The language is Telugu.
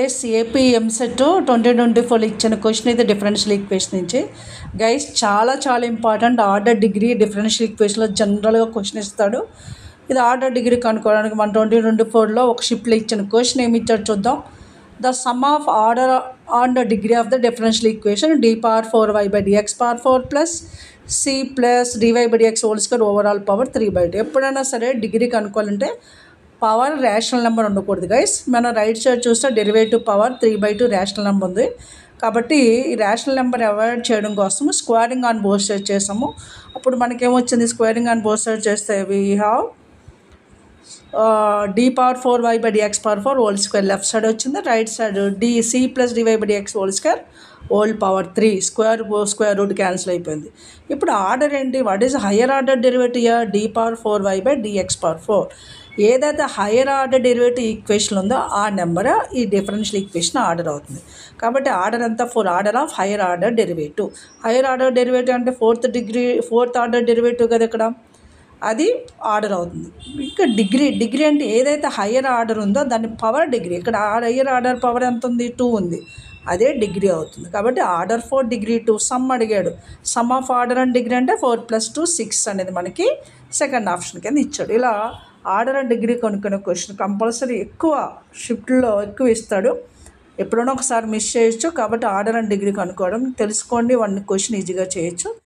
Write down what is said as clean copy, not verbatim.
ఎస్ ఏపీ ఎంసెట్ 2024 ఇచ్చిన క్వశ్చన్ అయితే డిఫరెన్షియల్ ఈక్వేషన్ నుంచి గైస్ చాలా ఇంపార్టెంట్. ఆర్డర్ డిగ్రీ డిఫరెన్షియల్ ఈక్వేషన్లో జనరల్గా క్వశ్చన్ ఇస్తాడు. ఇది ఆర్డర్ డిగ్రీ కనుక్కోవడానికి మన 2024లో ఒక షిఫ్ట్లో ఇచ్చిన క్వశ్చన్ ఏమి ఇచ్చాడు చూద్దాం. The sum of order on the degree of the differential equation d⁴y/dx⁴ plus c plus dy/dx whole square overall power 3/2. ఎప్పుడైనా సరే డిగ్రీ కనుక్కోవాలంటే పవర్ రేషనల్ నెంబర్ ఉండకూడదు గైస్. మనం రైట్ సైడ్ చూస్తే డెరివేటివ్ పవర్ 3/2 రేషనల్ నెంబర్ ఉంది కాబట్టి ఈ రేషనల్ నెంబర్ అవాయిడ్ చేయడం కోసం స్క్వేరింగ్ ఆన్ బోత్ సైడ్ చేసాము. అప్పుడు మనకేమొచ్చింది, స్క్వేరింగ్ ఆన్ బోత్ సైడ్ చేస్తే we have d⁴y/dx⁴ whole square left side వచ్చింది, right side c plus dy/dx whole square whole power 3 square root cancel అయిపోయింది. ఇప్పుడు ఆర్డర్ ఏంటి, what is higher order derivative d⁴y/dx⁴. ఏదైతే హయ్యర్ ఆర్డర్ డెరివేటివ్ ఈక్వేషన్ ఉందో ఆ నెంబర్ ఈ డిఫరెన్షియల్ ఈక్వేషన్ ఆర్డర్ అవుతుంది. కాబట్టి ఆర్డర్ అంతా order of higher order derivative. Higher order derivative అంటే ఫోర్త్ ఆర్డర్ డెరివేటివ్ కదా, ఇక్కడ అది ఆర్డర్ అవుతుంది. ఇంకా డిగ్రీ అంటే ఏదైతే హయ్యర్ ఆర్డర్ ఉందో దాన్ని పవర్ డిగ్రీ. ఇక్కడ హయ్యర్ ఆర్డర్ పవర్ ఎంత ఉంది, 2 ఉంది, అదే డిగ్రీ అవుతుంది. కాబట్టి ఆర్డర్ 4 డిగ్రీ 2 సమ్ అడిగాడు. Some of order and degree అంటే 4 + 2 6 అనేది మనకి సెకండ్ ఆప్షన్ కింద ఇచ్చాడు. ఇలా ఆర్డర్ అండ్ డిగ్రీ కొనుక్కునే క్వశ్చన్ కంపల్సరీ ఎక్కువ షిఫ్ట్లో ఎక్కువ ఇస్తాడు. ఎప్పుడైనా ఒకసారి మిస్ చేయొచ్చు. కాబట్టి ఆర్డర్ అండ్ డిగ్రీ కనుక్కోవడం తెలుసుకోండి, వాడిని క్వశ్చన్ ఈజీగా చేయొచ్చు.